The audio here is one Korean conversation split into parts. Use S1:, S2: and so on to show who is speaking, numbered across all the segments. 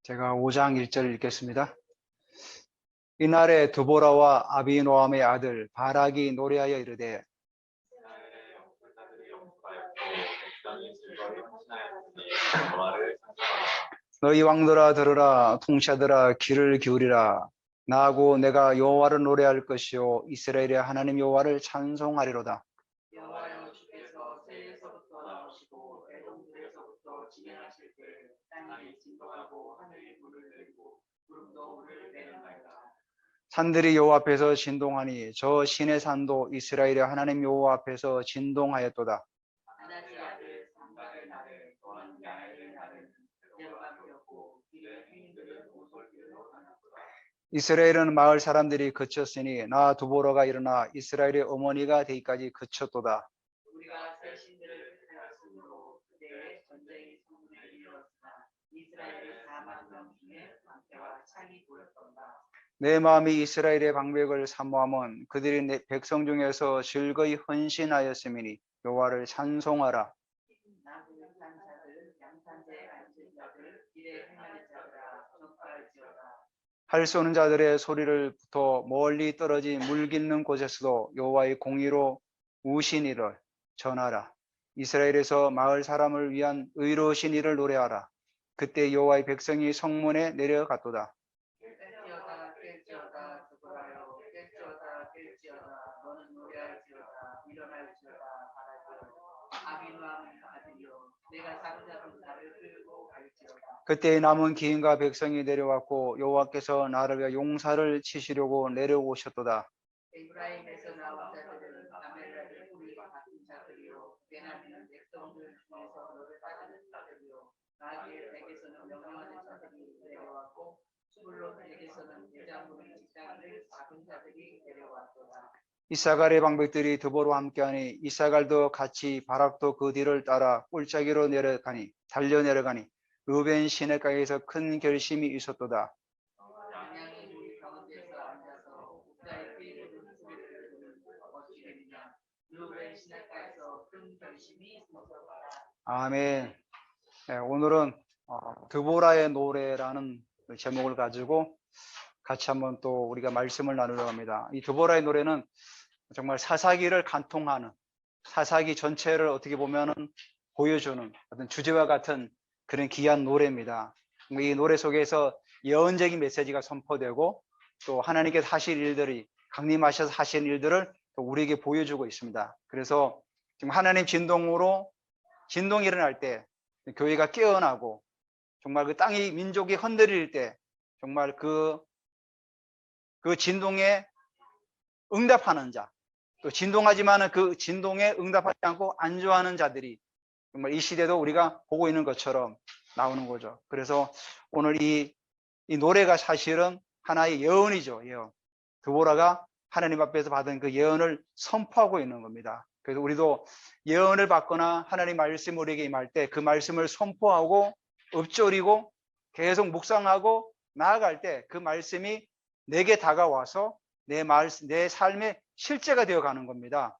S1: 제가 5장 1절 읽겠습니다. 이날에 드보라와 아비노함의 아들 바락이 노래하여 이르되 너희 왕들아 들으라, 통치자들아 귀를 기울이라. 나하고 내가 여호와를 노래할 것이요 이스라엘의 하나님 여호와를 찬송하리로다.
S2: 여호와여, 주께서 세에서부터 나오시고 애동들에서부터 진행하실 때 땅이 진동하고 하늘이 불을 내리고 구름도 물을 내려가리라.
S1: 산들이 여호와 앞에서 진동하니 저 신의 산도 이스라엘의 하나님 여호와 앞에서 진동하였도다.
S2: 하나님 아들 산발의 날에 또한 야훼의 날에는 내려가 되었고 길의 행인들은 오솔길로 가는구나.
S1: 이스라엘은 마을 사람들이 그쳤으니 나 두보라가 일어나 이스라엘의 어머니가 되기까지 그쳤도다.
S2: 우리가 새 신들을 택하였으므로 그때의 전쟁이 성문에 이르렀으나 이스라엘의 4만 명 중에 방패와 창이 보였던다.
S1: 내 마음이 이스라엘의 방백을 사모함은 그들이 내 백성 중에서 즐거이 헌신하였음이니 여호와를 찬송하라.
S2: 나무 산자들 양산대에 앉은 자들 길에 행하는 자들아 전파할지어다.
S1: 활 쏘는 자들의 소리를 부터 멀리 떨어진 물 깃는 곳에서도 여호와의 공의로 우신 일을 전하라. 이스라엘에서 마을 사람을 위한 의로우신 일을 노래하라. 그때 여호와의 백성이 성문에 내려갔도다.
S2: 깰지어다 깰지어다 두보라여 깰지어다 깰지어다 너는 노래할지어다 일어날지어다 바라지어다 아비노함의 아들이여 내가 사로잡은 나를 끌고 갈지어다.
S1: 그때 남은 기인과 백성이 내려왔고 여호와께서 나를 위하여 용사를 치시려고 내려오셨도다.
S2: 에브라임에서 나온 자들은 아멜렉의 뿌리와 같은 자들이요 베냐민 백성들 중에서 너를 따르는 자들이요 나의 백에서는 명령하는 자들이 내려왔고 수불론 백에서는 대장부의 직장을 잡은 자들이 내려왔도다.
S1: 이사갈의 방백들이 드보로 함께하니 이사갈도 같이 바락도 그 뒤를 따라 꿀짜기로 달려 내려가니 르벤 시내가에서 큰 결심이 있었도다.
S2: 양양이 우리 가운데서 앉아서 목자의 피를 듣는 소리를 듣는 어찌되느냐. 르벤 시내가에서 큰 결심이 있었도다.
S1: 아멘. 네, 오늘은 드보라의 노래라는 제목을 가지고 같이 한번 또 우리가 말씀을 나누려고 합니다. 이 드보라의 노래는 정말 사사기를 관통하는, 사사기 전체를 어떻게 보면은 보여주는 어떤 주제와 같은 그런 귀한 노래입니다. 이 노래 속에서 예언적인 메시지가 선포되고 또 하나님께서 하실 일들이, 강림하셔서 하신 일들을 또 우리에게 보여주고 있습니다. 그래서 지금 하나님 진동이 일어날 때 교회가 깨어나고 정말 그 땅이 민족이 흔들릴 때 정말 그 진동에 응답하는 자, 또 진동하지만은 그 진동에 응답하지 않고 안주하는 자들이 정말 이 시대도 우리가 보고 있는 것처럼 나오는 거죠. 그래서 오늘 이 노래가 사실은 하나의 예언이죠. 예언. 드보라가 하나님 앞에서 받은 그 예언을 선포하고 있는 겁니다. 그래서 우리도 예언을 받거나 하나님 말씀 우리에게 임할 때 그 말씀을 선포하고 읊조리고 계속 묵상하고 나아갈 때 그 말씀이 내게 다가와서 내 삶의 실제가 되어 가는 겁니다.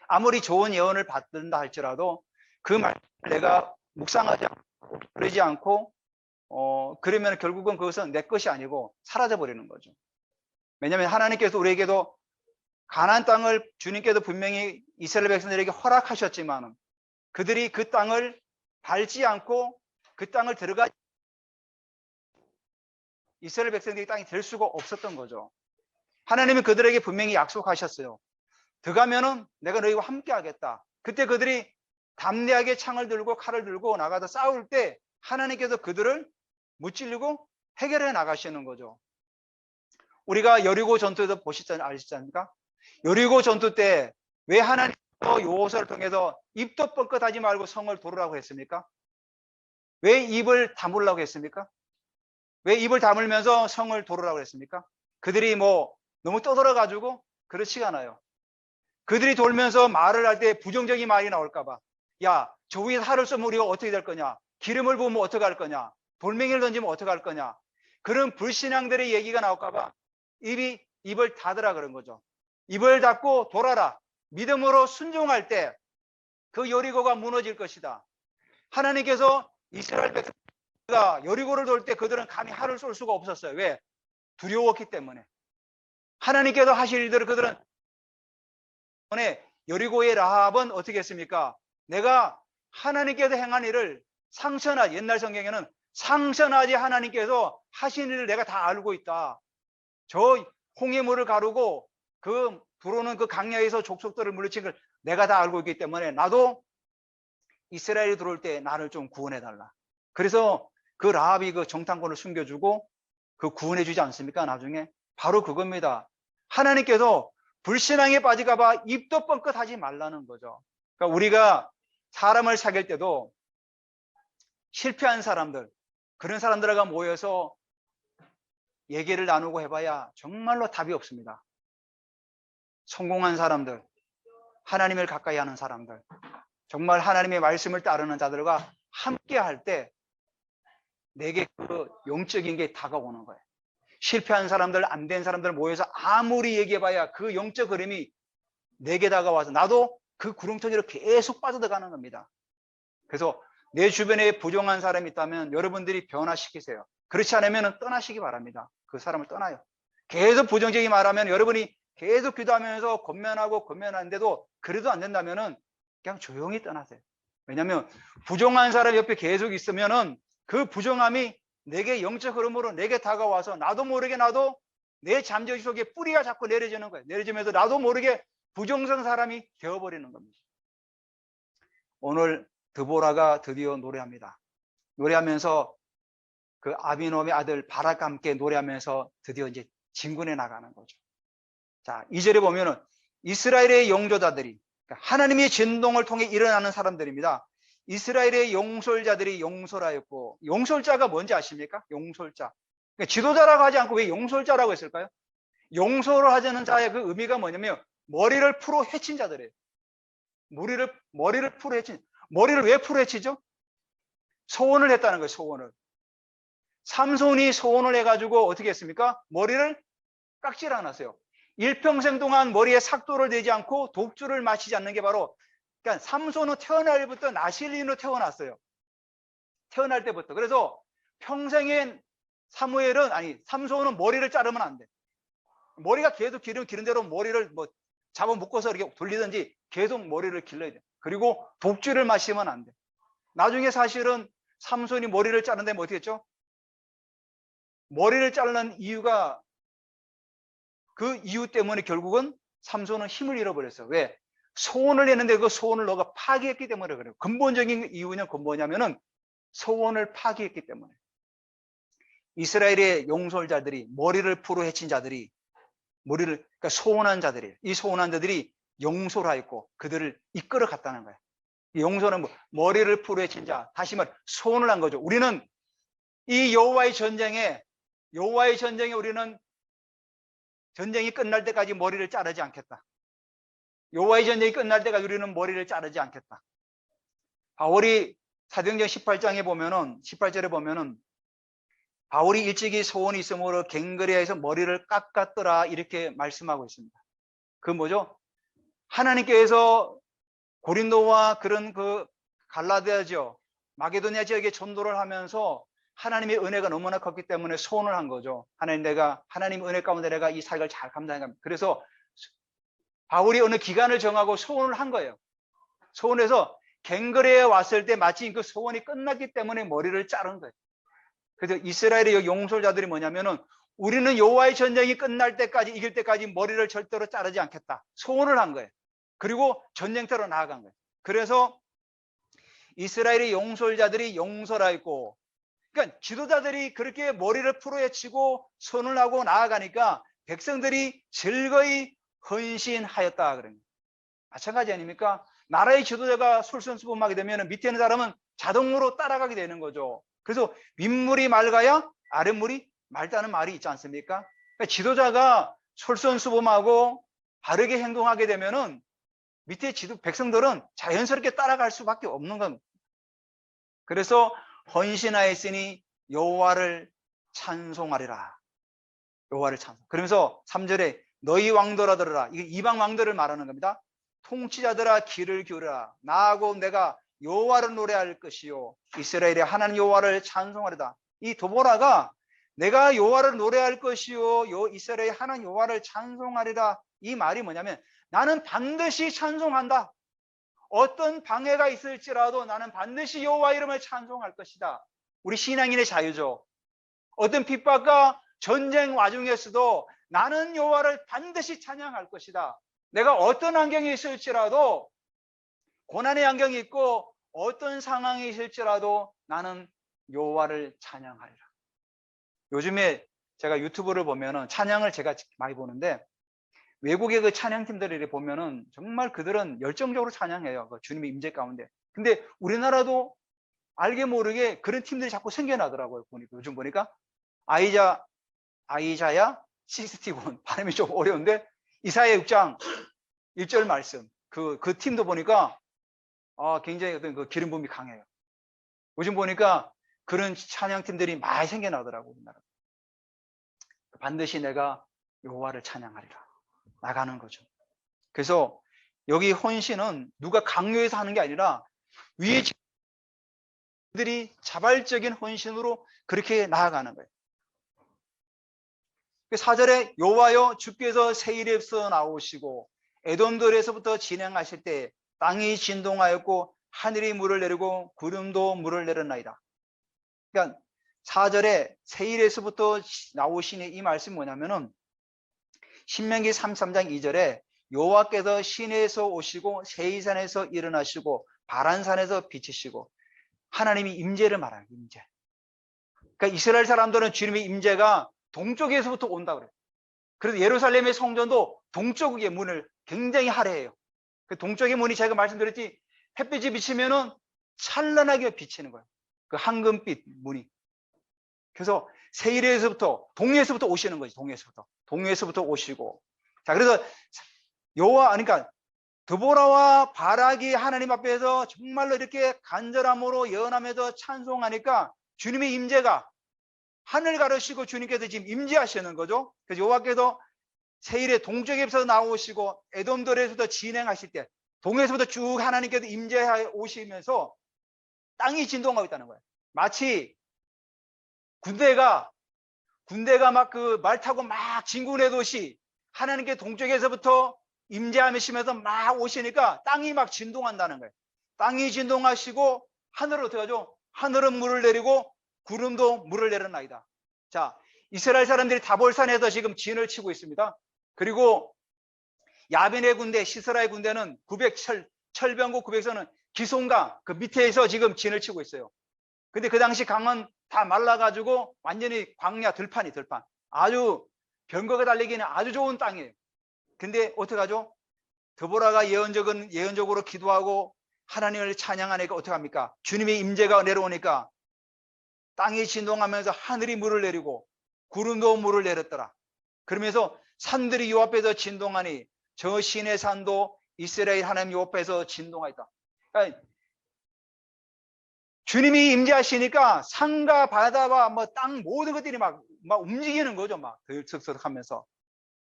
S1: 아무리 좋은 예언을 받는다 할지라도 그 말씀을 내가 묵상하지 않고 그러지 않고 그러면 결국은 그것은 내 것이 아니고 사라져 버리는 거죠. 왜냐하면 하나님께서 우리에게도 가나안 땅을 주님께도 분명히 이스라엘 백성들에게 허락하셨지만 그들이 그 땅을 밟지 않고 그 땅을 들어가 이스라엘 백성들이 땅이 될 수가 없었던 거죠. 하나님은 그들에게 분명히 약속하셨어요. 들어가면은 내가 너희와 함께 하겠다. 그때 그들이 담대하게 창을 들고 칼을 들고 나가서 싸울 때 하나님께서 그들을 무찔리고 해결해 나가시는 거죠. 우리가 여리고 전투에서 아시지 않습니까? 여리고 전투 때 왜 하나님께서 여호수아를 통해서 입도 뻥끗하지 말고 성을 도르라고 했습니까? 왜 입을 다물라고 했습니까? 왜 입을 다물면서 성을 도르라고 했습니까? 그들이 너무 떠들어가지고 그렇지가 않아요. 그들이 돌면서 말을 할 때 부정적인 말이 나올까봐, 야, 저 위에 살을 쏘면 우리가 어떻게 될 거냐? 기름을 부으면 어떻게 할 거냐? 돌멩이를 던지면 어떻게 할 거냐? 그런 불신앙들의 얘기가 나올까봐 입을 닫으라 그런 거죠. 입을 닫고 돌아라. 믿음으로 순종할 때 그 여리고가 무너질 것이다. 하나님께서 이스라엘 백성 여리고를 돌 때 그들은 감히 활을 쏠 수가 없었어요. 왜? 두려웠기 때문에. 하나님께서 하실 일들을 그들은 여리고의 라합은 어떻게 했습니까? 내가 하나님께서 행한 일을 상선하지, 옛날 성경에는 상선하지 하나님께서 하신 일을 내가 다 알고 있다. 저 홍해물을 가르고 그 들어오는 그 강야에서 족속들을 물리친 걸 내가 다 알고 있기 때문에 나도 이스라엘이 들어올 때 나를 좀 구원해 달라. 그래서 그 라합이 그 정탐꾼을 숨겨주고 그 구원해 주지 않습니까? 나중에 바로 그겁니다. 하나님께서 불신앙에 빠질까봐 입도 뻥끗 하지 말라는 거죠. 그러니까 우리가 사람을 사귈 때도 실패한 사람들, 그런 사람들과 모여서 얘기를 나누고 해봐야 정말로 답이 없습니다. 성공한 사람들, 하나님을 가까이 하는 사람들, 정말 하나님의 말씀을 따르는 자들과 함께 할 때 내게 그 영적인 게 다가오는 거예요. 실패한 사람들, 안 된 사람들 모여서 아무리 얘기해봐야 그 영적 흐름이 내게 다가와서 나도 그 구렁텅이로 계속 빠져들어가는 겁니다. 그래서 내 주변에 부정한 사람이 있다면 여러분들이 변화시키세요. 그렇지 않으면 떠나시기 바랍니다. 그 사람을 떠나요. 계속 부정적인 말하면 여러분이 계속 기도하면서 권면하는데도 그래도 안 된다면 그냥 조용히 떠나세요. 왜냐하면 부정한 사람 옆에 계속 있으면 그 부정함이 내게 영적 흐름으로 내게 다가와서 나도 모르게 나도 내 잠재의식 속에 뿌리가 자꾸 내려지는 거예요. 내려지면서 나도 모르게 부정성 사람이 되어버리는 겁니다. 오늘 드보라가 드디어 노래합니다. 노래하면서 그 아비노함의 아들 바락과 함께 노래하면서 드디어 이제 진군해 나가는 거죠. 자, 2절에 보면은 이스라엘의 영조자들이, 그러니까 하나님의 진동을 통해 일어나는 사람들입니다. 이스라엘의 용솔자들이 용솔하였고, 용솔자가 뭔지 아십니까? 용솔자. 그러니까 지도자라고 하지 않고 왜 용솔자라고 했을까요? 용서를 하자는 자의 그 의미가 뭐냐면 머리를 풀어 헤친 자들이에요. 머리를 풀어 헤친. 머리를 왜 풀어 헤치죠? 소원을 했다는 거예요. 소원을. 삼손이 소원을 해가지고 어떻게 했습니까? 머리를 깎질 않았어요. 일평생 동안 머리에 삭도를 대지 않고 독주를 마시지 않는 게 바로, 그러니까 삼손은 태어날 때부터 나실린으로 태어났어요. 태어날 때부터. 그래서 평생엔 삼손은 머리를 자르면 안 돼. 머리가 계속 기른 대로 머리를 뭐 잡아 묶어서 이렇게 돌리든지 계속 머리를 길러야 돼. 그리고 독주를 마시면 안 돼. 나중에 사실은 삼손이 머리를 자르는데 뭐 어떻게 했죠? 머리를 자르는 이유가, 그 이유 때문에 결국은 삼손은 힘을 잃어버렸어요. 왜? 소원을 했는데 그 소원을 너가 파기했기 때문에 그래요. 근본적인 이유는 뭐냐면은 소원을 파기했기 때문에. 이스라엘의 용솔자들이, 머리를 풀어 헤친 자들이, 그러니까 소원한 자들이에요. 이 소원한 자들이 용솔하였고 그들을 이끌어 갔다는 거예요. 용솔은 뭐, 머리를 풀어 헤친 자, 다시 말 소원을 한 거죠. 우리는 이 여호와의 전쟁에 우리는 전쟁이 끝날 때까지 머리를 자르지 않겠다. 여호와의 전쟁이 끝날 때까지 우리는 머리를 자르지 않겠다. 바울이 사도행전 18절에 보면은 바울이 일찍이 소원이 있으므로 갱그레아에서 머리를 깎았더라 이렇게 말씀하고 있습니다. 그 뭐죠? 하나님께서 고린도와 그런 그 갈라디아죠, 마게도니아 지역에 전도를 하면서 하나님의 은혜가 너무나 컸기 때문에 소원을 한 거죠. 하나님 은혜 가운데 내가 이 사역을 잘 감당합니다. 그래서 바울이 어느 기간을 정하고 소원을 한 거예요. 소원해서 갱그레에 왔을 때 마침 그 소원이 끝났기 때문에 머리를 자른 거예요. 그래서 이스라엘의 용솔자들이 뭐냐면은 우리는 여호와의 전쟁이 끝날 때까지, 이길 때까지 머리를 절대로 자르지 않겠다. 소원을 한 거예요. 그리고 전쟁터로 나아간 거예요. 그래서 이스라엘의 용솔자들이 용솔하였고, 그러니까 지도자들이 그렇게 머리를 풀어헤치고 손을 하고 나아가니까 백성들이 즐거이 헌신하였다 그런 거예요. 마찬가지 아닙니까? 나라의 지도자가 솔선수범하게 되면 밑에 있는 사람은 자동으로 따라가게 되는 거죠. 그래서 윗물이 맑아야 아랫물이 맑다는 말이 있지 않습니까? 그러니까 지도자가 솔선수범하고 바르게 행동하게 되면은 밑에 백성들은 자연스럽게 따라갈 수밖에 없는 겁니다. 그래서 헌신하였으니 여호와를 찬송하리라. 여호와를 찬송. 그러면서 3절에 너희 왕들아 들으라. 이게 이방 왕들을 말하는 겁니다. 통치자들아 귀를 기울여라. 나하고 내가 여호와를 노래할 것이요 이스라엘의 하나님 여호와를 찬송하리다. 이 드보라가 내가 여호와를 노래할 것이요 이스라엘의 하나님 여호와를 찬송하리라, 이 말이 뭐냐면 나는 반드시 찬송한다. 어떤 방해가 있을지라도 나는 반드시 여호와 이름을 찬송할 것이다. 우리 신앙인의 자유죠. 어떤 핍박과 전쟁 와중에서도 나는 여호와를 반드시 찬양할 것이다. 내가 어떤 환경이 있을지라도, 고난의 환경이 있고 어떤 상황이 있을지라도 나는 여호와를 찬양하리라. 요즘에 제가 유튜브를 보면은 찬양을 제가 많이 보는데, 외국의 그 찬양팀들을 보면은 정말 그들은 열정적으로 찬양해요. 그 주님의 임재 가운데. 근데 우리나라도 알게 모르게 그런 팀들이 자꾸 생겨나더라고요. 요즘 보니까 아이자야 61, 발음이 좀 어려운데 이사야 6장 1절 말씀, 그 팀도 보니까 굉장히 어떤 그 기름 부음이 강해요. 요즘 보니까 그런 찬양팀들이 많이 생겨나더라고요. 우리나라. 반드시 내가 여호와를 찬양하리라 나가는 거죠. 그래서 여기 헌신은 누가 강요해서 하는 게 아니라 위에 들이 자발적인 헌신으로 그렇게 나아가는 거예요. 4절에 여호와여 주께서 세일에서 나오시고 에돔들에서부터 진행하실 때 땅이 진동하였고 하늘이 물을 내리고 구름도 물을 내렸나이다. 그러니까 4절에 세일에서부터 나오시니 이 말씀이 뭐냐면은 신명기 33장 2절에 여호와께서 시내에서 오시고 세이산에서 일어나시고 바란산에서 비치시고, 하나님이 임재를 말하는 임재. 그러니까 이스라엘 사람들은 주님의 임재가 동쪽에서부터 온다 그래요. 그래서 예루살렘의 성전도 동쪽의 문을 굉장히 할애해요. 그 동쪽의 문이 제가 말씀드렸지, 햇빛이 비치면은 찬란하게 비치는 거예요. 그 황금빛 문이. 그래서 세일에서부터 동해에서부터 오시는 거지. 동해에서부터 오시고. 자, 그래서 그러니까 드보라와 바락이 하나님 앞에서 정말로 이렇게 간절함으로 예언하면서 찬송하니까 주님의 임재가 하늘 가르시고 주님께서 지금 임재하시는 거죠. 그래서 여호와께서 세일의 동쪽에서 나오시고 에돔들에서도 진행하실 때 동에서부터 쭉 하나님께서 임재해 오시면서 땅이 진동하고 있다는 거예요. 마치 군대가 막 그 말 타고 막 진군해 도시 하나님께 동쪽에서부터 임재하시면서 막 오시니까 땅이 막 진동한다는 거예요. 땅이 진동하시고 하늘은 어떻게 하죠? 하늘은 물을 내리고 구름도 물을 내렸나이다. 자, 이스라엘 사람들이 다볼산에서 지금 진을 치고 있습니다. 그리고 야빈의 군대, 시스라의 군대는 철병국 900선은 기송강 그 밑에서 지금 진을 치고 있어요. 근데 그 당시 강은 다 말라가지고 완전히 광야 들판. 아주 병거가 달리기는 아주 좋은 땅이에요. 근데 어떻게 하죠? 드보라가 예언적으로 기도하고 하나님을 찬양하니까 어떻게 합니까? 주님의 임재가 내려오니까 땅이 진동하면서 하늘이 물을 내리고 구름도 물을 내렸더라. 그러면서 산들이 요 앞에서 진동하니 저 시내 산도 이스라엘 하나님 요 앞에서 진동하였다. 그러니까 주님이 임재하시니까 산과 바다와 뭐 땅 모든 것들이 막 움직이는 거죠. 막 들썩들썩하면서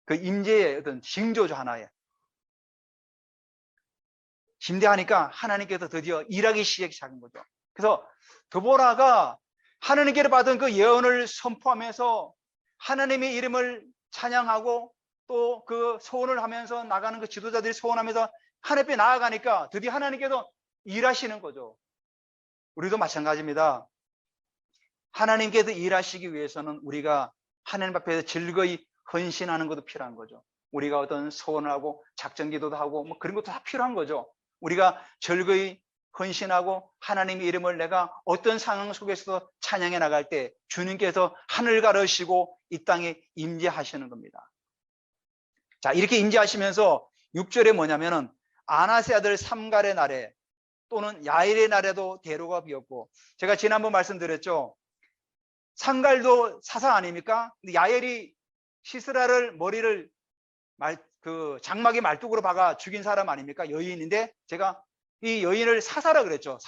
S1: 그 임재의 어떤 징조죠. 하나의 심대하니까 하나님께서 드디어 일하기 시작한 거죠. 그래서 드보라가 하나님께로 받은 그 예언을 선포하면서 하나님의 이름을 찬양하고 또 그 소원을 하면서 나가는 그 지도자들이 소원하면서 하나님 앞에 나아가니까 드디어 하나님께서 일하시는 거죠. 우리도 마찬가지입니다. 하나님께서 일하시기 위해서는 우리가 하나님 앞에서 즐거이 헌신하는 것도 필요한 거죠. 우리가 어떤 소원을 하고 작전 기도도 하고 뭐 그런 것도 다 필요한 거죠. 우리가 즐거이 헌신하고 하나님의 이름을 내가 어떤 상황 속에서도 찬양해 나갈 때 주님께서 하늘 가르시고 이 땅에 임재하시는 겁니다. 자, 이렇게 임재하시면서 6절에 뭐냐면은 아나세 아들 삼갈의 날에 또는 야일의 날에도 대로가 비었고, 제가 지난번 말씀드렸죠. 삼갈도 사사 아닙니까? 근데 야일이 시스라를 머리를 장막에 말뚝으로 박아 죽인 사람 아닙니까? 여인인데 제가 이 여인을 사사라 그랬죠.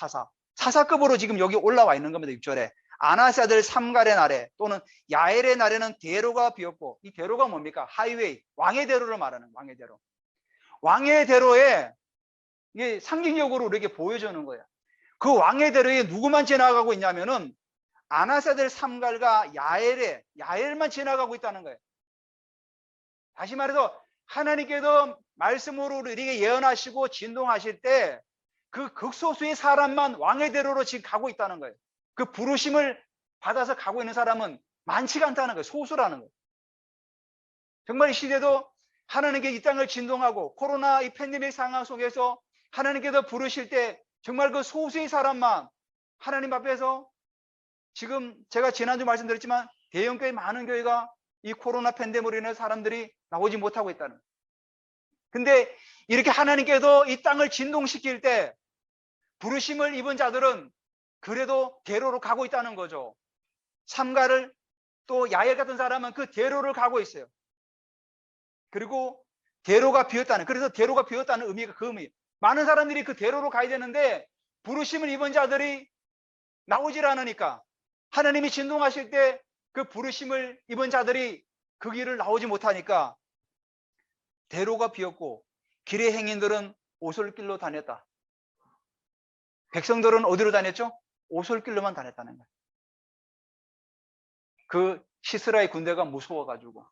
S1: 사사급으로 지금 여기 올라와 있는 겁니다. 6절에 아나세 아들 삼갈의 날에 또는 야엘의 날에는 대로가 비었고, 이 대로가 뭡니까? 하이웨이, 왕의 대로를 말하는 왕의 대로. 왕의 대로에 이게 상징적으로 우리에게 보여주는 거예요. 그 왕의 대로에 누구만 지나가고 있냐면은 아나세들 삼갈과 야엘만 지나가고 있다는 거예요. 다시 말해서 하나님께도 말씀으로 우리에게 예언하시고 진동하실 때 그 극소수의 사람만 왕의 대로로 지금 가고 있다는 거예요. 그 부르심을 받아서 가고 있는 사람은 많지가 않다는 거예요. 소수라는 거예요. 정말 이 시대도 하나님께 이 땅을 진동하고 코로나 이 팬데믹 상황 속에서 하나님께서 부르실 때 정말 그 소수의 사람만 하나님 앞에서, 지금 제가 지난주 말씀드렸지만 대형교회 많은 교회가 이 코로나 팬데믹으로 인해 사람들이 나오지 못하고 있다는 거예요. 근데 이렇게 하나님께서 이 땅을 진동시킬 때 부르심을 입은 자들은 그래도 대로로 가고 있다는 거죠. 삼가를, 또 야엘 같은 사람은 그 대로를 가고 있어요. 그리고 대로가 비었다는, 그래서 대로가 비었다는 의미가 그 의미. 많은 사람들이 그 대로로 가야 되는데 부르심을 입은 자들이 나오질 않으니까, 하나님이 진동하실 때 그 부르심을 입은 자들이 그 길을 나오지 못하니까 대로가 비었고 길의 행인들은 오솔길로 다녔다. 백성들은 어디로 다녔죠? 오솔길로만 다녔다는 거예요. 그 시스라의 군대가 무서워가지고.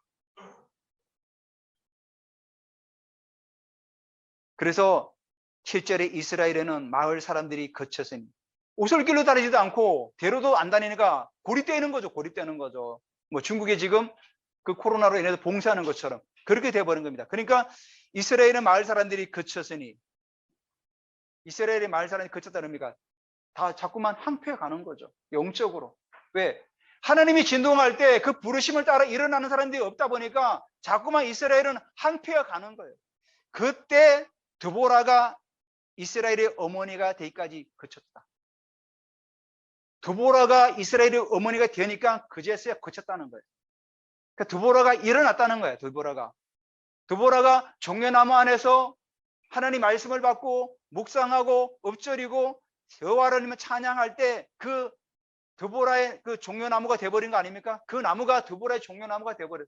S1: 그래서 7절에 이스라엘에는 마을 사람들이 거쳤으니, 오솔길로 다니지도 않고 대로도 안 다니니까 고립되는 거죠. 고립되는 거죠. 뭐 중국에 지금 그 코로나로 인해서 봉쇄하는 것처럼 그렇게 돼버린 겁니다. 그러니까 이스라엘의 마을 사람들이 거쳤으니, 이스라엘의 마을 사람들이 거쳤다는 의미가 다 자꾸만 황폐해 가는 거죠. 영적으로. 왜? 하나님이 진동할 때 그 부르심을 따라 일어나는 사람들이 없다 보니까 자꾸만 이스라엘은 황폐해 가는 거예요. 그때 드보라가 이스라엘의 어머니가 되기까지 거쳤다. 드보라가 이스라엘의 어머니가 되니까 그제서야 거쳤다는 거예요. 그러니까 드보라가 일어났다는 거예요. 드보라가 종려나무 안에서 하나님 말씀을 받고 묵상하고 엎드리고 여호와 하나님을 찬양할 때 그 드보라의 그 종려나무가 돼버린 거 아닙니까? 그 나무가 드보라의 종려나무가 돼버렸어요.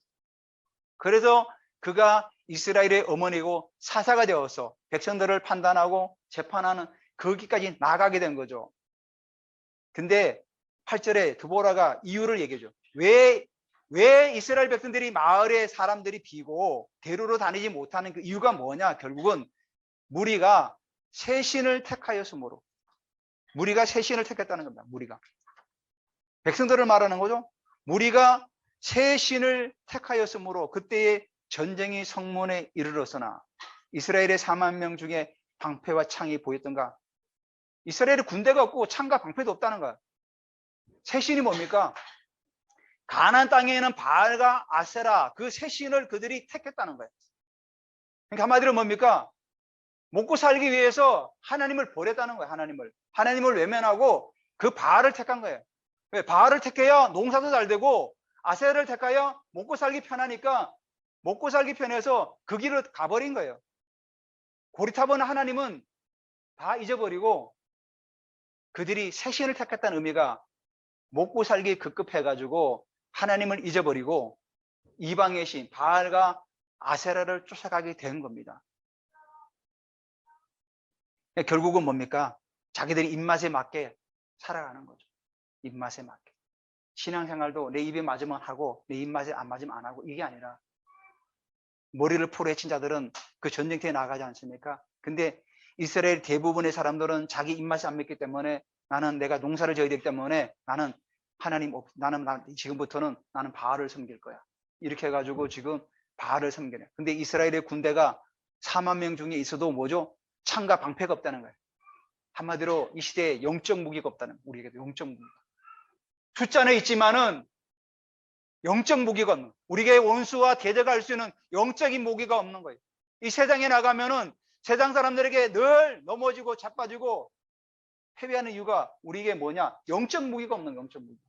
S1: 그래서 그가 이스라엘의 어머니고 사사가 되어서 백성들을 판단하고 재판하는 거기까지 나가게 된 거죠. 근데 8절에 드보라가 이유를 얘기해줘. 왜 이스라엘 백성들이 마을의 사람들이 비고 대로로 다니지 못하는 그 이유가 뭐냐? 결국은 무리가 새 신을 택하였으므로. 무리가 새 신을 택했다는 겁니다. 무리가. 백성들을 말하는 거죠. 무리가 새 신을 택하였으므로 그때의 전쟁이 성문에 이르렀으나 이스라엘의 4만 명 중에 방패와 창이 보였던가? 이스라엘의 군대가 없고 창과 방패도 없다는 거야. 새 신이 뭡니까? 가나안 땅에는 바알과 아세라, 그 새 신을 그들이 택했다는 거예요. 그러니까 한마디로 뭡니까? 먹고 살기 위해서 하나님을 버렸다는 거예요. 하나님을 외면하고 그 바알을 택한 거예요. 왜? 바알을 택해야 농사도 잘 되고 아세라를 택하여 먹고 살기 편하니까 먹고 살기 편해서 그 길을 가버린 거예요. 고리타본 하나님은 다 잊어버리고 그들이 새 신을 택했다는 의미가 먹고 살기 급급해가지고 하나님을 잊어버리고 이방의 신 바알과 아세라를 쫓아가게 된 겁니다. 결국은 뭡니까? 자기들이 입맛에 맞게 살아가는 거죠. 입맛에 맞게. 신앙생활도 내 입에 맞으면 하고 내 입맛에 안 맞으면 안 하고, 이게 아니라 머리를 풀어 헤친 자들은 그 전쟁터에 나가지 않습니까? 근데 이스라엘 대부분의 사람들은 자기 입맛에 안 맞기 때문에, 나는 내가 농사를 지어야 되기 때문에 나는 지금부터는 나는 바알을 섬길 거야. 이렇게 해가지고 지금 바알을 섬기네. 근데 이스라엘의 군대가 4만 명 중에 있어도 뭐죠? 창과 방패가 없다는 거예요. 한마디로 이 시대에 영적 무기가 없다는 거예요. 우리에게도 영적 무기가. 숫자는 있지만은 영적 무기가 없는 거예요. 우리에게 원수와 대적할 수 있는 영적인 무기가 없는 거예요. 이 세상에 나가면은 세상 사람들에게 늘 넘어지고 자빠지고 패배하는 이유가 우리에게 뭐냐? 영적 무기가 없는 거예요. 영적 무기.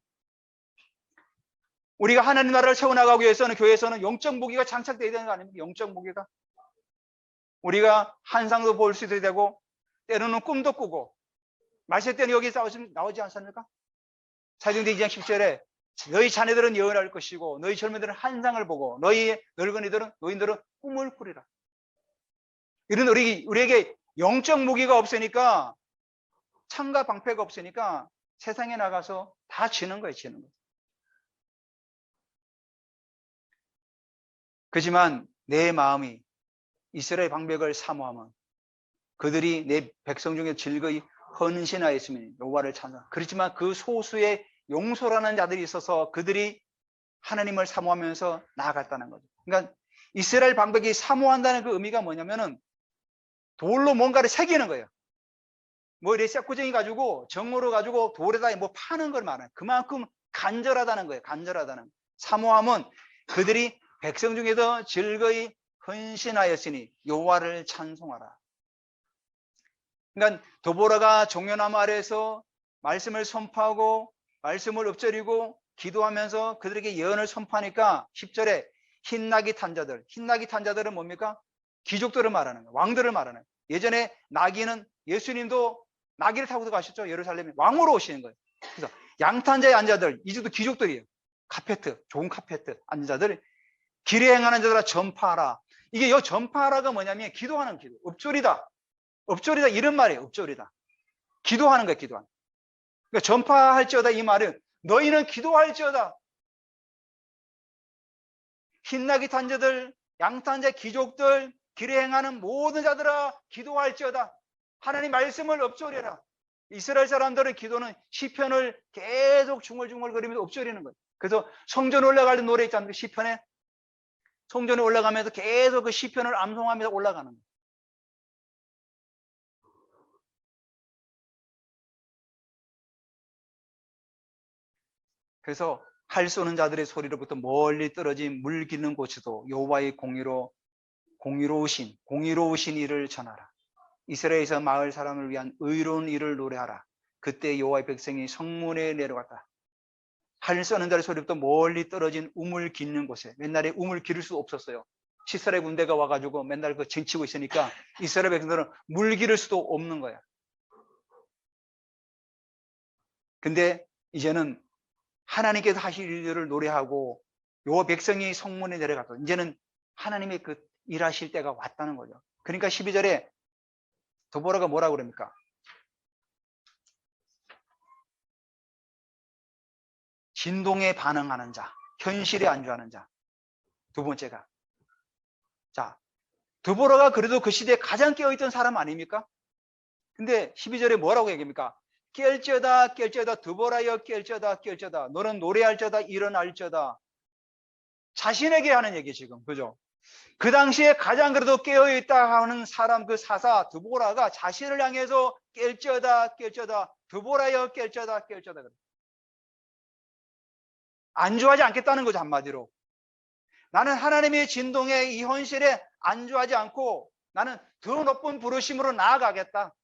S1: 우리가 하나님 나라를 세워나가기 위해서는 교회에서는 영적 무기가 장착되어야 되는 거 아닙니까? 영적 무기가. 우리가 환상도 볼 수 있어야 되고 때로는 꿈도 꾸고, 마실 때는 여기 나오지 않습니까? 사도행전 2장 10절에 너희 자녀들은 예언할 것이고 너희 젊은이들은 환상을 보고 너희 노인들은 꿈을 꾸리라. 이런 우리에게 영적 무기가 없으니까 창과 방패가 없으니까 세상에 나가서 다 지는 거예요, 지는 거. 그지만 내 마음이 이스라엘 방백을 사모하면 그들이 내 백성 중에 즐거이 헌신하였으면 여호와를 찬양. 그렇지만 그 소수의 용서라는 자들이 있어서 그들이 하나님을 사모하면서 나아갔다는 거죠. 그러니까 이스라엘 방백이 사모한다는 그 의미가 뭐냐면은 돌로 뭔가를 새기는 거예요. 뭐 이렇게 쇠꾸쟁이 가지고 정으로 가지고 돌에다 뭐 파는 걸 말해요. 그만큼 간절하다는 거예요. 간절하다는. 사모함은 그들이 백성 중에도 즐거이 헌신하였으니 여호와를 찬송하라. 그러니까 도보라가 종려나무 아래에서 말씀을 선포하고 말씀을 읊조리고 기도하면서 그들에게 예언을 선포하니까 10절에 흰나귀 탄 자들, 흰나귀 탄 자들은 뭡니까? 귀족들을 말하는 거예요. 왕들을 말하는 거예요. 예전에 나귀는 예수님도 나귀를 타고 가셨죠. 예루살렘에 왕으로 오시는 거예요. 그래서 양탄자의 앉자들, 이제도 귀족들이에요. 카페트, 좋은 카페트 앉은 자들, 길에 행하는 자들아 전파하라. 이게 이 전파하라가 뭐냐면 기도하는 기도, 읊조리다. 읊조리다 이런 말이에요. 읊조리다. 기도하는 거예요. 기도하는. 그러니까 전파할지어다 이 말은 너희는 기도할지어다. 흰나귀 탄 자들, 양탄자 귀족들, 길에 행하는 모든 자들아 기도할지어다. 하나님 말씀을 읊조려라. 이스라엘 사람들의 기도는 시편을 계속 중얼중얼거리면서 읊조리는 거예요. 그래서 성전에 올라갈 때 노래 있지 않습니까? 시편에 성전에 올라가면서 계속 그 시편을 암송하면서 올라가는 거예요. 그래서 활 쏘는 자들의 소리로부터 멀리 떨어진 물 기는 곳에도 여호와의 공의로우신 일을 전하라. 이스라엘에서 마을 사람을 위한 의로운 일을 노래하라. 그때 여호와의 백성이 성문에 내려갔다. 활 쏘는 자의 소리부터 멀리 떨어진 우물 기는 곳에, 옛날에 우물 기를 수 없었어요. 시스라의 군대가 와가지고 맨날 그 쟁치고 있으니까 이스라엘 백성들은 물 기를 수도 없는 거야. 근데 이제는 하나님께서 하실 일을 노래하고 요 백성이 성문에 내려갔다. 이제는 하나님의 그 일하실 때가 왔다는 거죠. 그러니까 12절에 도보라가 뭐라고 그럽니까? 진동에 반응하는 자, 현실에 안주하는 자. 두 번째가. 자, 도보라가 그래도 그 시대에 가장 깨어있던 사람 아닙니까? 근데 12절에 뭐라고 얘기합니까? 깰지어다 깰지어다 드보라여 깰지어다 너는 노래할지어다 일어날지어다. 자신에게 하는 얘기 지금 그죠? 그 당시에 가장 그래도 깨어있다 하는 사람 그 사사 드보라가 자신을 향해서 깰지어다 드보라여 깰지어다 안주하지 않겠다는 거죠. 한마디로 나는 하나님의 진동에 이 현실에 안주하지 않고 나는 더 높은 부르심으로 나아가겠다.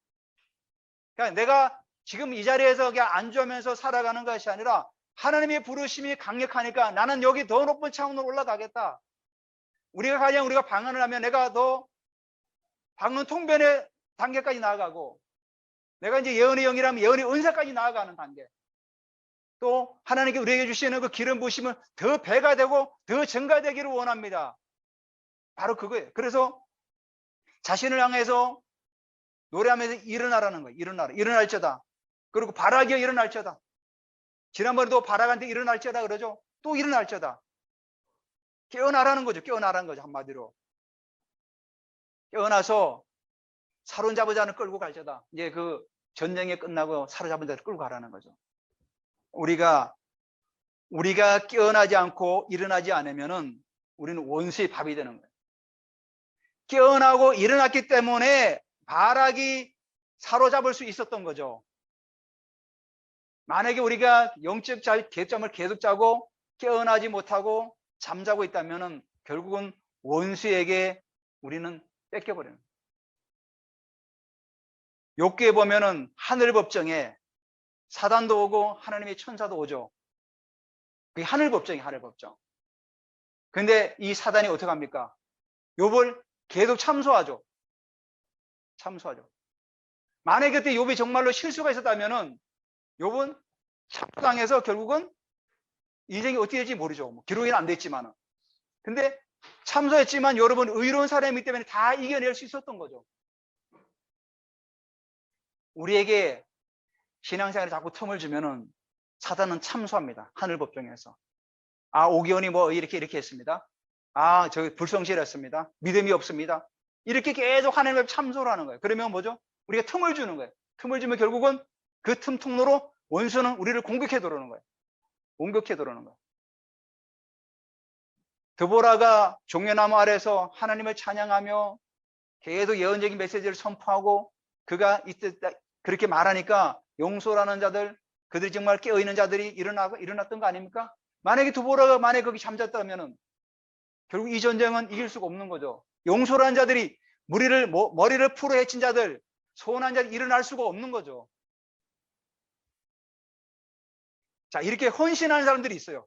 S1: 그러니까 내가 지금 이 자리에서 그냥 안주하면서 살아가는 것이 아니라 하나님의 부르심이 강력하니까 나는 여기 더 높은 차원으로 올라가겠다. 우리가 방언을 하면 내가 더 방언 통변의 단계까지 나아가고 내가 이제 예언의 영이라면 예언의 은사까지 나아가는 단계. 또 하나님께 우리에게 주시는 그 기름 부으심은 더 배가 되고 더 증가되기를 원합니다. 바로 그거예요. 그래서 자신을 향해서 노래하면서 일어나라는 거예요. 일어날지어다. 그리고 바라기여 일어날지어다. 지난번에도 바라기한테 일어날지어다 그러죠. 또 일어날지어다. 깨어나라는 거죠. 깨어나라는 거죠. 한마디로. 깨어나서 사로잡은 자는 끌고 갈지어다. 이제 그 전쟁이 끝나고 사로잡은 자를 끌고 가라는 거죠. 우리가 깨어나지 않고 일어나지 않으면은 우리는 원수의 밥이 되는 거예요. 깨어나고 일어났기 때문에 바락이 사로잡을 수 있었던 거죠. 만약에 우리가 영적 객점을 계속 짜고 깨어나지 못하고 잠자고 있다면은 결국은 원수에게 우리는 뺏겨버려요. 욥기에 보면은 하늘 법정에 사단도 오고 하나님의 천사도 오죠. 그게 하늘 법정이 하늘 법정. 근데 이 사단이 어떻게 합니까? 욥을 계속 참소하죠. 만약에 그때 욥이 정말로 실수가 있었다면은 욥은 참소당해서 결국은 인생이 어떻게 될지 모르죠. 뭐 기록에는 안 됐지만은. 근데 참소했지만 여러분 의로운 사람이기 때문에 다 이겨낼 수 있었던 거죠. 우리에게 신앙생활에 자꾸 틈을 주면은 사단은 참수합니다. 하늘 법정에서. 아, 오기원이 뭐 이렇게 했습니다. 아, 저 불성실했습니다. 믿음이 없습니다. 이렇게 계속 하나님 앞에 참소를 하는 거예요. 그러면 뭐죠? 우리가 틈을 주는 거예요. 틈을 주면 결국은 그 틈 통로로 원수는 우리를 공격해 들어오는 거예요. 공격해 들어오는 거예요. 드보라가 종려나무 아래서 하나님을 찬양하며 계속 예언적인 메시지를 선포하고 그가 이때 그렇게 말하니까 용서라는 자들, 그들이 정말 깨어있는 자들이 일어났던 거 아닙니까? 만약에 드보라가 만약에 거기 잠잤다면은 결국 이 전쟁은 이길 수가 없는 거죠. 용서라는 자들이 머리를 풀어 헤친 자들, 소원한 자들이 일어날 수가 없는 거죠. 자, 이렇게 헌신하는 사람들이 있어요.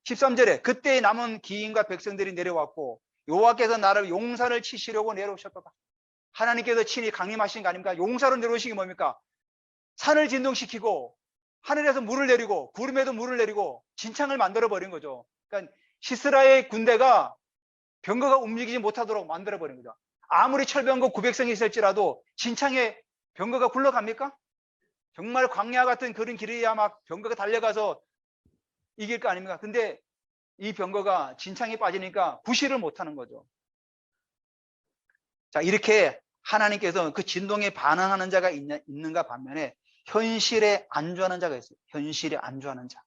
S1: 13절에 그때 남은 기인과 백성들이 내려왔고 여호와께서 나를 용사를 치시려고 내려오셨도다. 하나님께서 친히 강림하신 거 아닙니까? 용사로 내려오신 게 뭡니까? 산을 진동시키고 하늘에서 물을 내리고 구름에도 물을 내리고 진창을 만들어 버린 거죠. 그러니까 시스라의 군대가 병거가 움직이지 못하도록 만들어 버린 거죠. 아무리 철병거 900성이 있을지라도 진창에 병거가 굴러갑니까? 정말 광야 같은 그런 길이야 막 병거가 달려가서 이길 거 아닙니까? 근데 이 병거가 진창에 빠지니까 구실을 못하는 거죠. 자, 이렇게 하나님께서 그 진동에 반응하는 자가 있는가 반면에 현실에 안주하는 자가 있어요. 현실에 안주하는 자.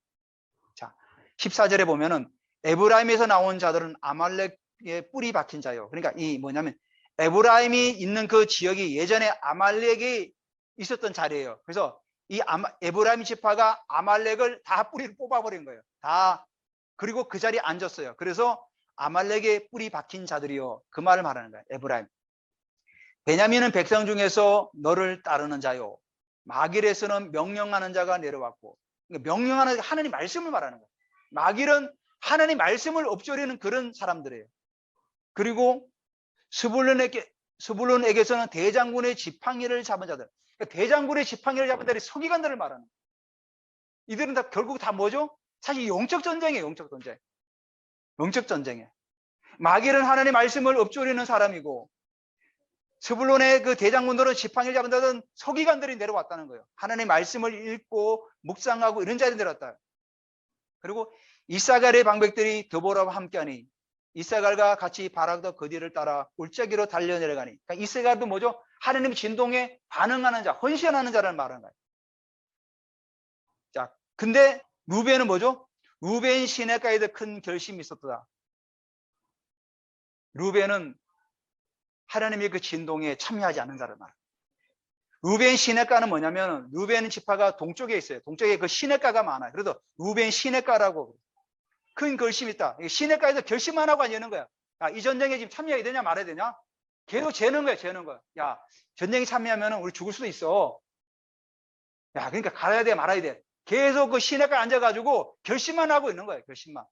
S1: 자, 14절에 보면은 에브라임에서 나온 자들은 아말렉의 뿌리 박힌 자요. 그러니까 이 뭐냐면 에브라임이 있는 그 지역이 예전에 아말렉이 있었던 자리예요. 그래서 이 에브라임 지파가 아말렉을 다 뿌리를 뽑아버린 거예요. 다. 그리고 그 자리에 앉았어요. 그래서 아말렉의 뿌리 박힌 자들이요. 그 말을 말하는 거예요. 에브라임. 베냐민은 백성 중에서 너를 따르는 자요. 마길에서는 명령하는 자가 내려왔고, 명령하는 하나님 말씀을 말하는 거예요. 마길은 하나님 말씀을 엎조리는 그런 사람들이에요. 그리고 스불론에게서는 대장군의 지팡이를 잡은 자들. 그러니까 대장군의 지팡이를 잡은 자들이 서기관들을 말하는 거예요. 이들은 다 결국 다 뭐죠? 사실 영적 전쟁이에요. 영적 전쟁. 영적 전쟁에. 마길은 하나님 말씀을 엎조리는 사람이고 스불론의 그 대장군들은 지팡이를 잡은 자들은 서기관들이 내려왔다는 거예요. 하나님의 말씀을 읽고 묵상하고 이런 자들이 내려왔다. 그리고 이사갈의 방백들이 드보라와 함께하니 이사갈과 같이 바락도 그 뒤를 따라 울짜기로 달려내려가니 그러니까 이사갈도 뭐죠? 하나님의 진동에 반응하는 자, 헌신하는 자를 말하는 거예요. 자, 근데 루벤은 뭐죠? 루벤 시내가에도 큰 결심이 있었다. 루벤은 하나님의 그 진동에 참여하지 않는 자를 말합니다. 루벤 시내가는 뭐냐면 루벤 지파가 동쪽에 있어요. 동쪽에 그 시내가가 많아요. 그래서 루벤 시내가라고 큰 결심이 있다. 시내가에서 결심만 하고 앉는 거야. 야, 이 전쟁에 지금 참여해야 되냐 말아야 되냐? 계속 재는 거야, 재는 거야. 야, 전쟁에 참여하면 우리 죽을 수도 있어. 야, 그러니까 가야 돼, 말아야 돼. 계속 그 시내가에 앉아가지고 결심만 하고 있는 거예요, 결심만.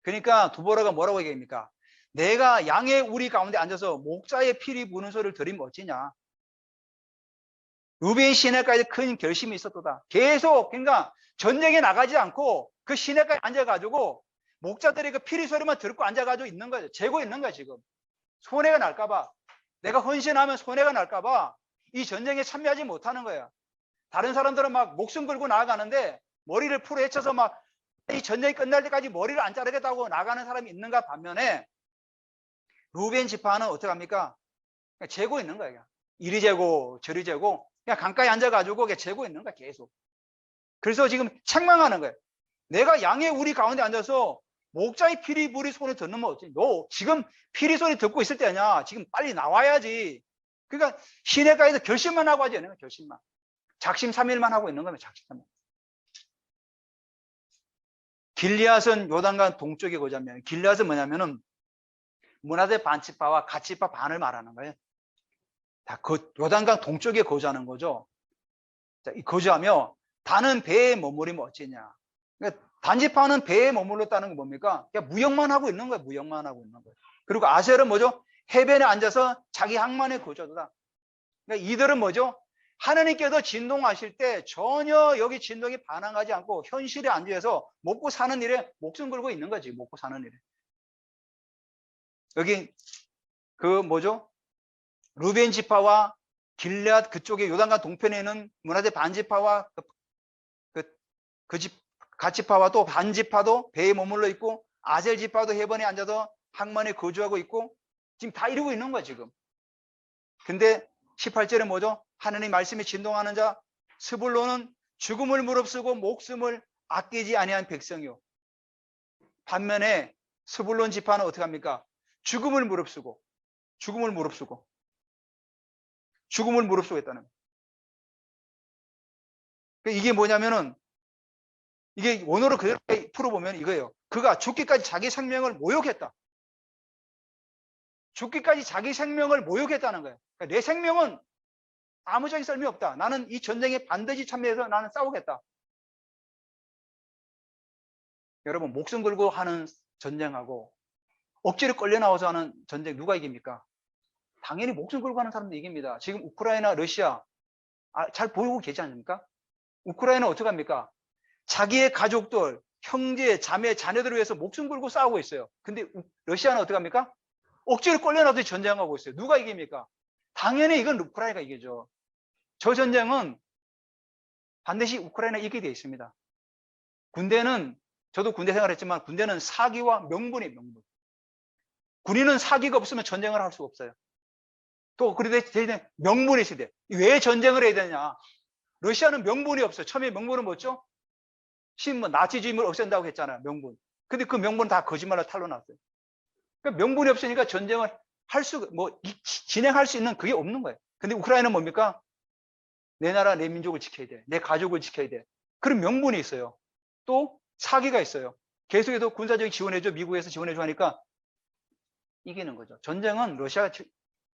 S1: 그러니까 두보라가 뭐라고 얘기합니까? 내가 양의 우리 가운데 앉아서 목자의 피리 부는 소리를 들으면 어찌냐? 루벤 시내가에 큰 결심이 있었다. 계속 그러니까 전쟁에 나가지 않고 그 시내가에 앉아가지고 목자들의 그 피리 소리만 듣고 앉아가지고 있는 거예요. 재고 있는 거야 지금. 손해가 날까봐. 내가 헌신하면 손해가 날까봐 이 전쟁에 참여하지 못하는 거야. 다른 사람들은 막 목숨 걸고 나아가는데 머리를 풀어 헤쳐서 막 이 전쟁이 끝날 때까지 머리를 안 자르겠다고 나가는 사람이 있는가 반면에 루벤 지파는 어떻게 합니까? 그냥 재고 있는 거예요. 이리 재고 저리 재고 그냥 강가에 앉아가지고 그냥 재고 있는 거야 계속. 그래서 지금 책망하는 거예요. 내가 양의 우리 가운데 앉아서 목자의 피리 부리 소리 듣는 거 어찌? 너 지금 피리 소리 듣고 있을 때냐? 지금 빨리 나와야지. 그러니까 시내가에서 결심만 하고 하지 않는 거야. 결심만. 작심삼일만 하고 있는 겁니다. 작심삼일. 길리앗은 요단강 동쪽에 고자면 길리앗은 뭐냐면은 문하세 반지파와 갓지파 반을 말하는 거예요. 그 요단강 동쪽에 거주하는 거죠. 자, 이 거주하며 단은 배에 머무리면 어찌냐. 그러니까 단지파는 배에 머물렀다는 건 뭡니까? 그냥 무역만 하고 있는 거예요. 무역만 하고 있는 거예요. 그리고 아셀은 뭐죠? 해변에 앉아서 자기 항만에 거주하다. 그러니까 이들은 뭐죠? 하나님께서 진동하실 때 전혀 여기 진동에 반항하지 않고 현실에 안주해서 먹고 사는 일에 목숨 걸고 있는 거지. 먹고 사는 일에. 여기 그 뭐죠? 루벤 지파와 길앗 그쪽에 요단강 동편에 있는 문하세 반지파와 가치파와 또 반지파도 배에 머물러 있고 아셀 지파도 해변에 앉아서 항만에 거주하고 있고 지금 다 이루고 있는 거야 지금. 근데 18절에 뭐죠? 하나님 말씀에 진동하는 자 스불론은 죽음을 무릅쓰고 목숨을 아끼지 아니한 백성이요. 반면에 스불론 지파는 어떻게 합니까? 죽음을 무릅쓰고 했다는 거예요. 이게 뭐냐면은 이게 원어로 그대로 풀어보면 이거예요. 그가 죽기까지 자기 생명을 모욕했다. 죽기까지 자기 생명을 모욕했다는 거예요. 그러니까 내 생명은 아무짝에 썰미 없다. 나는 이 전쟁에 반드시 참여해서 나는 싸우겠다. 여러분 목숨 걸고 하는 전쟁하고 억지로 끌려 나와서 하는 전쟁 누가 이깁니까? 당연히 목숨 걸고 하는 사람도 이깁니다. 지금 우크라이나, 러시아 잘 보이고 계지 않습니까? 우크라이나 어떻게 합니까? 자기의 가족들, 형제, 자매, 자녀들을 위해서 목숨 걸고 싸우고 있어요. 근데 러시아는 어떻게 합니까? 억지로 끌려나와서 전쟁하고 있어요. 누가 이깁니까? 당연히 이건 우크라이나가 이기죠. 저 전쟁은 반드시 우크라이나 이기게 되어 있습니다. 군대는 저도 군대 생활했지만 군대는 사기와 명분이에요. 명분. 군인은 사기가 없으면 전쟁을 할 수가 없어요. 또 그런데 명분이 있어야 돼. 왜 전쟁을 해야 되냐? 러시아는 명분이 없어요. 처음에 명분은 뭐죠? 나치주의를 없앤다고 했잖아요. 명분. 근데 그 명분은 다 거짓말로 탄로났어요. 그러니까 명분이 없으니까 전쟁을 진행할 수 있는 그게 없는 거예요. 근데 우크라이나는 뭡니까? 내 나라, 내 민족을 지켜야 돼. 내 가족을 지켜야 돼. 그런 명분이 있어요. 또 사기가 있어요. 계속해서 군사적인 지원해줘. 미국에서 지원해줘 하니까 이기는 거죠. 전쟁은 러시아가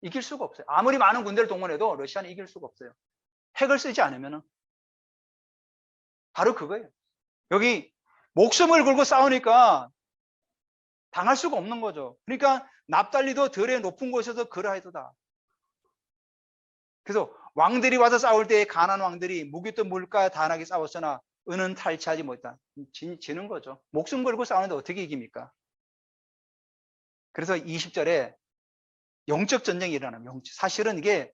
S1: 이길 수가 없어요. 아무리 많은 군대를 동원해도 러시아는 이길 수가 없어요. 핵을 쓰지 않으면은. 바로 그거예요. 여기 목숨을 걸고 싸우니까 당할 수가 없는 거죠. 그러니까 납달리도 들의 높은 곳에서 그러하도다. 그래서 왕들이 와서 싸울 때 가나안 왕들이 무기도 물가 단하게 싸웠으나 은은 탈취하지 못했다. 지는 거죠. 목숨 걸고 싸우는데 어떻게 이깁니까? 그래서 20절에 영적 전쟁이 일어나요. 사실은 이게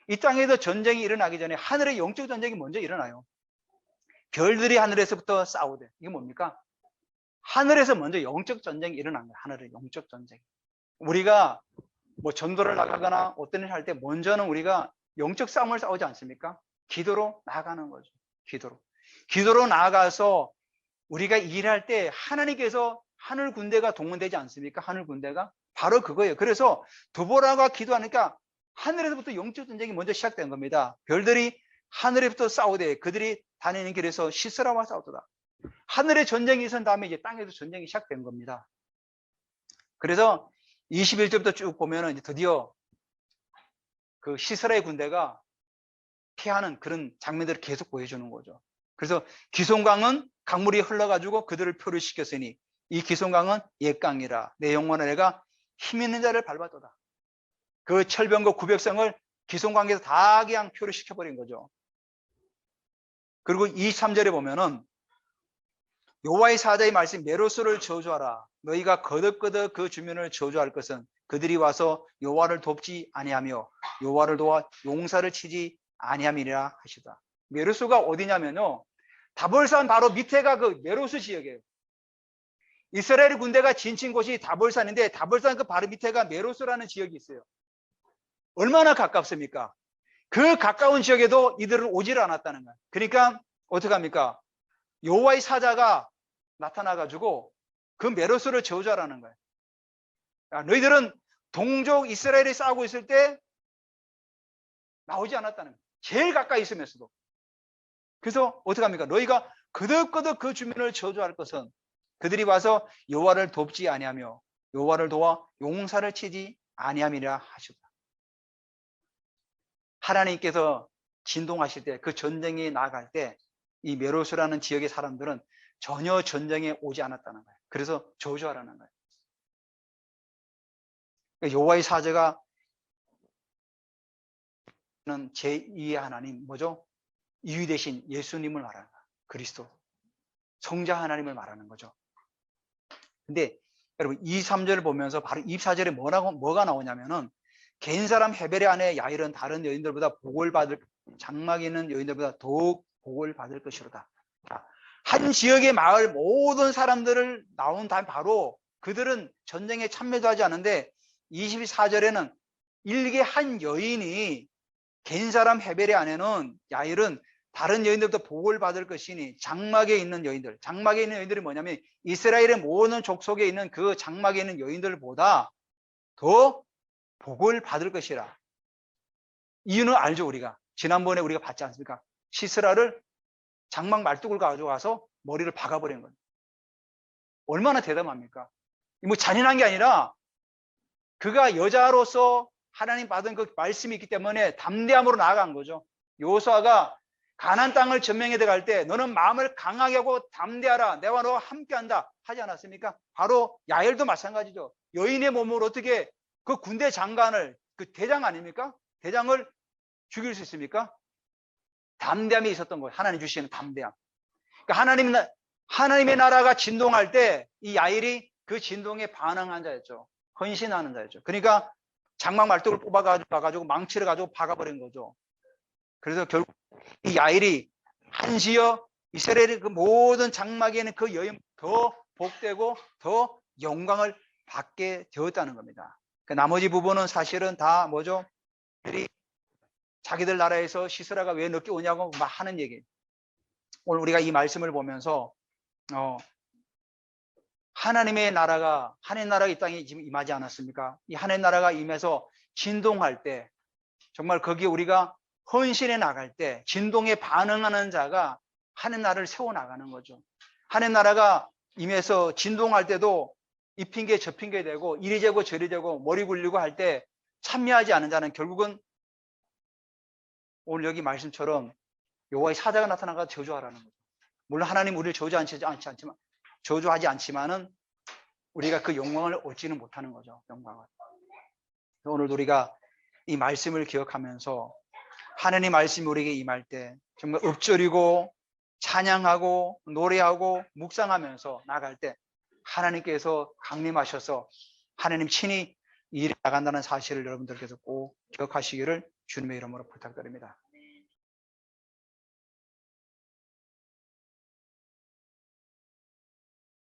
S1: 이 땅에서 전쟁이 일어나기 전에 하늘의 영적 전쟁이 먼저 일어나요. 별들이 하늘에서부터 싸우대. 이게 뭡니까? 하늘에서 먼저 영적 전쟁이 일어난 거예요. 하늘의 영적 전쟁. 우리가 뭐 전도를 나가거나 어떤 일을 할 때 먼저는 우리가 영적 싸움을 싸우지 않습니까? 기도로 나아가는 거죠. 기도로 나아가서 우리가 일할 때 하나님께서 하늘 군대가 동원되지 않습니까? 하늘 군대가 바로 그거예요. 그래서 드보라가 기도하니까 하늘에서부터 영적 전쟁이 먼저 시작된 겁니다. 별들이 하늘에부터 싸우되 그들이 다니는 길에서 시스라와 싸우더라. 하늘의 전쟁이 있은 다음에 이제 땅에서 전쟁이 시작된 겁니다. 그래서 21절부터 쭉 보면은 이제 드디어 그 시스라의 군대가 피하는 그런 장면들을 계속 보여주는 거죠. 그래서 기손강은 강물이 흘러가지고 그들을 표류시켰으니 이 기손강은 옛강이라 내 영혼을 내가 힘 있는 자를 밟았도다. 그 철병과 구백성을 기손강에서 다 그냥 표류시켜버린 거죠. 그리고 23절에 보면은 여호와의 사자의 말씀 메로스를 저주하라. 너희가 거듭거듭 그 주민을 저주할 것은 그들이 와서 여호와를 돕지 아니하며 여호와를 도와 용사를 치지 아니함이라 하시다. 메로스가 어디냐면요. 다볼산 바로 밑에가 그 메로스 지역이에요. 이스라엘 군대가 진친 곳이 다볼산인데 다볼산 그 바로 밑에가 메로스라는 지역이 있어요. 얼마나 가깝습니까? 그 가까운 지역에도 이들은 오지를 않았다는 거예요. 그러니까 어떻게 합니까? 여호와의 사자가 나타나가지고 그 메로스를 저주하라는 거예요. 야, 너희들은 동족 이스라엘이 싸우고 있을 때 나오지 않았다는 거예요. 제일 가까이 있으면서도. 그래서 어떻게 합니까? 너희가 거듭거듭 그 주민을 저주할 것은 그들이 와서 여호와를 돕지 아니하며 여호와를 도와 용사를 치지 아니함이라 하셨다. 하나님께서 진동하실 때 그 전쟁이 나아갈 때 이 메로스라는 지역의 사람들은 전혀 전쟁에 오지 않았다는 거예요. 그래서 저주하라는 거예요. 여호와의 사자가 제2의 하나님 뭐죠? 이위 대신 예수님을 말하는 거예요. 그리스도 성자 하나님을 말하는 거죠. 근데 여러분 23절을 보면서 바로 24절에 뭐가 나오냐면은 개인 사람 헤벨의 아내 야일은 다른 여인들보다 복을 받을, 장막에 있는 여인들보다 더욱 복을 받을 것이로다. 한 지역의 마을 모든 사람들을 나온 다음 바로 그들은 전쟁에 참여도 하지 않는데 24절에는 일개 한 여인이 개인 사람 헤벨의 아내는 야일은 다른 여인들보다 복을 받을 것이니 장막에 있는 여인들, 장막에 있는 여인들이 뭐냐면 이스라엘의 모든 족속에 있는 그 장막에 있는 여인들보다 더 복을 받을 것이라. 이유는 알죠. 우리가 지난번에 우리가 봤지 않습니까? 시스라를 장막 말뚝을 가져와서 머리를 박아버린 거예요. 얼마나 대담합니까? 뭐 잔인한 게 아니라 그가 여자로서 하나님 받은 그 말씀이 있기 때문에 담대함으로 나아간 거죠. 여호수아가 가나안 땅을 점령해 들어갈 때 너는 마음을 강하게 하고 담대하라, 내와 너와 함께한다 하지 않았습니까? 바로 야엘도 마찬가지죠. 여인의 몸으로 어떻게 그 군대 장관을, 그 대장 아닙니까? 대장을 죽일 수 있습니까? 담대함이 있었던 거예요. 하나님 주시는 담대함. 그러니까 하나님의 나라가 진동할 때 이 야일이 그 진동에 반응한 자였죠. 헌신하는 자였죠. 그러니까 장막 말뚝을 뽑아가지고 망치를 가지고 박아버린 거죠. 그래서 결국 이 야일이 한시여 이스라엘의 그 모든 장막에 있는 그 여인 더 복되고 더 영광을 받게 되었다는 겁니다. 그 나머지 부분은 사실은 다 뭐죠? 자기들 나라에서 시스라가 왜 늦게 오냐고 막 하는 얘기. 오늘 우리가 이 말씀을 보면서 하나님의 나라가 이 땅에 지금 임하지 않았습니까? 이 하나님 나라가 임해서 진동할 때 정말 거기에 우리가 헌신해 나갈 때 진동에 반응하는 자가 하나님 나라를 세워 나가는 거죠. 하나님 나라가 임해서 진동할 때도 이 핑계 저 핑계 대고 이리 재고 저리 재고 머리 굴리고 할 때 참여하지 않은 자는 결국은 오늘 여기 말씀처럼 여호와의 사자가 나타나가 저주하라는 거죠. 물론 하나님 우리를 저주하지 않지만은 우리가 그 영광을 얻지는 못하는 거죠. 영광을. 오늘도 우리가 이 말씀을 기억하면서 하나님 말씀이 우리에게 임할 때 정말 읊조리고 찬양하고 노래하고 묵상하면서 나갈 때 하나님께서 강림하셔서 하나님 친히 이 일에 나간다는 사실을 여러분들께서 꼭 기억하시기를 주님의 이름으로 부탁드립니다.